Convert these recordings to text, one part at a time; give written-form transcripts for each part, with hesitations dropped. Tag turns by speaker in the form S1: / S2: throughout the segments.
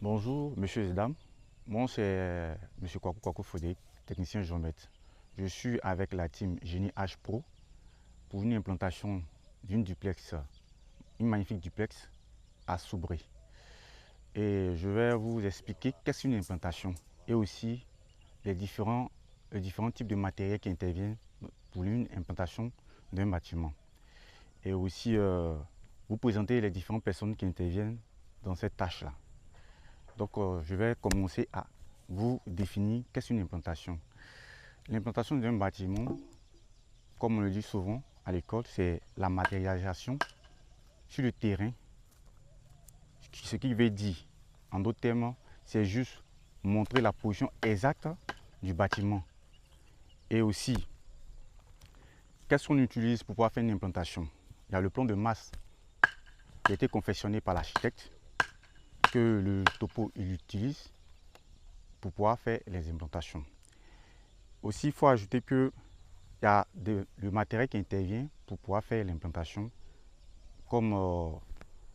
S1: Bonjour, monsieur et dames. Moi, c'est monsieur Kwaku Fodé, technicien géomètre. Je suis avec la team Génie H Pro pour une implantation d'une duplex, une magnifique duplex à Soubry. Et je vais vous expliquer qu'est-ce qu'une implantation et aussi les différents types de matériel qui interviennent pour une implantation d'un bâtiment. Et aussi vous présenter les différentes personnes qui interviennent dans cette tâche-là. Donc, je vais commencer à vous définir qu'est-ce qu'une implantation. L'implantation d'un bâtiment, comme on le dit souvent à l'école, c'est la matérialisation sur le terrain. Ce qui veut dire, en d'autres termes, c'est juste montrer la position exacte du bâtiment. Et aussi, qu'est-ce qu'on utilise pour pouvoir faire une implantation? Il y a le plan de masse qui a été confectionné par l'architecte, que le topo il utilise pour pouvoir faire les implantations. Aussi, il faut ajouter que il y a le matériel qui intervient pour pouvoir faire l'implantation. Comme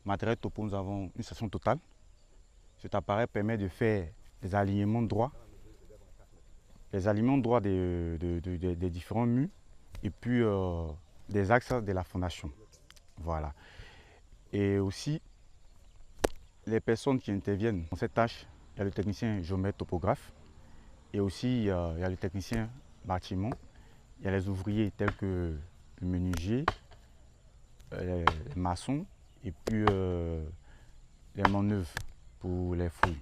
S1: matériel topo, nous avons une section totale. Cet appareil permet de faire des alignements droits, des différents murs et puis des axes de la fondation. Voilà. Et aussi, les personnes qui interviennent dans cette tâche, il y a le technicien géomètre topographe et aussi il y a le technicien bâtiment. Il y a les ouvriers tels que le menuisier, les maçons et puis les manœuvres pour les fouilles.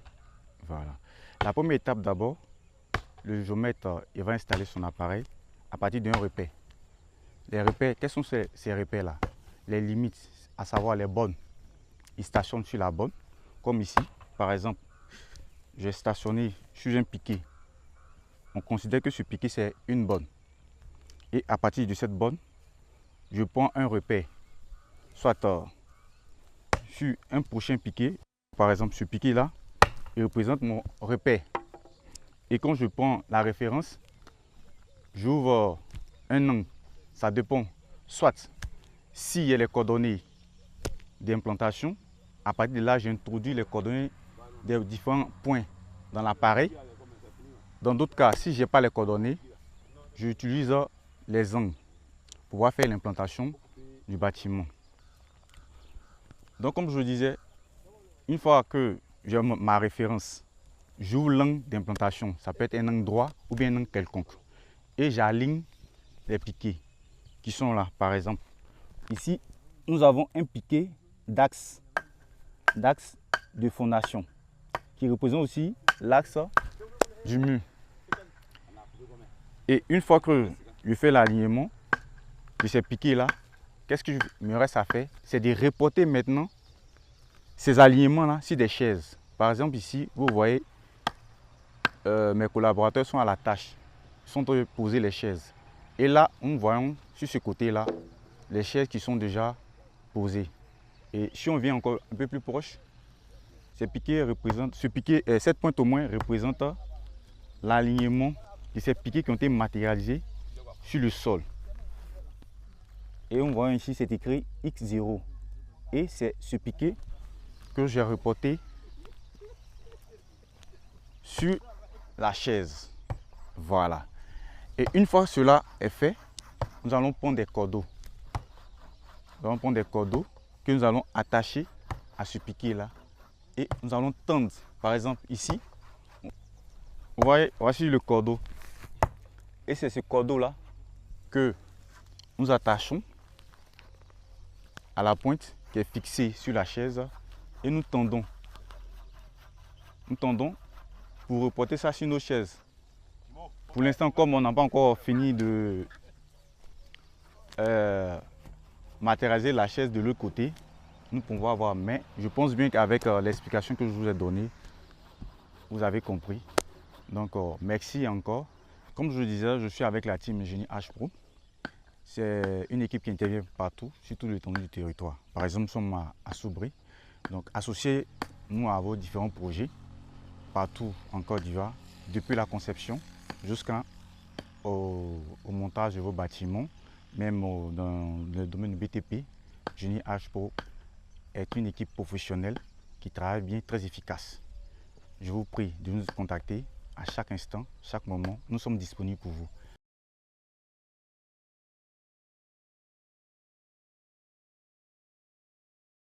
S1: Voilà. La première étape d'abord, le géomètre il va installer son appareil à partir d'un repère. Les repères, quels sont ces repères-là? Les limites, à savoir les bornes. Il stationne sur la borne, comme ici. Par exemple, j'ai stationné sur un piquet. On considère que ce piquet c'est une borne. Et à partir de cette borne, je prends un repère, soit sur un prochain piquet. Par exemple, ce piquet-là, il représente mon repère. Et quand je prends la référence, j'ouvre un angle. Ça dépend. Soit s'il y a les coordonnées d'implantation, à partir de là, j'introduis les coordonnées des différents points dans l'appareil. Dans d'autres cas, si je n'ai pas les coordonnées, j'utilise les angles pour pouvoir faire l'implantation du bâtiment. Donc, comme je vous disais, une fois que j'ai ma référence, j'ouvre l'angle d'implantation. Ça peut être un angle droit ou bien un angle quelconque. Et j'aligne les piquets qui sont là. Par exemple, ici, nous avons un piquet d'axe de fondation qui représente aussi l'axe du mur. Et une fois que je fais l'alignement de ces piquets-là, qu'est-ce qu'il me reste à faire? C'est de reporter maintenant ces alignements-là sur des chaises. Par exemple, ici, vous voyez, mes collaborateurs sont à la tâche. Ils sont en train de poser les chaises. Et là, nous voyons sur ce côté-là, les chaises qui sont déjà posées. Et si on vient encore un peu plus proche, cette pointe au moins représente l'alignement de ces piquets qui ont été matérialisés sur le sol. Et on voit ici, c'est écrit X0. Et c'est ce piquet que j'ai reporté sur la chaise. Voilà. Et une fois que cela est fait, nous allons prendre des cordeaux. Nous allons prendre des cordeaux que nous allons attacher à ce piquet-là. Et nous allons tendre. Par exemple, ici, vous voyez, voici le cordeau. Et c'est ce cordeau-là que nous attachons à la pointe qui est fixée sur la chaise et nous tendons. Nous tendons pour reporter ça sur nos chaises. Pour l'instant, comme on n'a pas encore fini de matérialiser la chaise de l'autre côté, nous pouvons avoir, mais je pense bien qu'avec l'explication que je vous ai donnée, vous avez compris. Donc, merci encore. Comme je le disais, je suis avec la team Génie H Pro. C'est une équipe qui intervient partout, sur tout l'étendue du territoire. Par exemple, nous sommes à Soubry. Donc, associez-nous à vos différents projets partout en Côte d'Ivoire, depuis la conception jusqu'au montage de vos bâtiments, même dans le domaine du BTP. Génie H Pro est une équipe professionnelle qui travaille bien, très efficace. je vous prie de nous contacter à chaque instant, chaque moment. Nous sommes disponibles pour vous.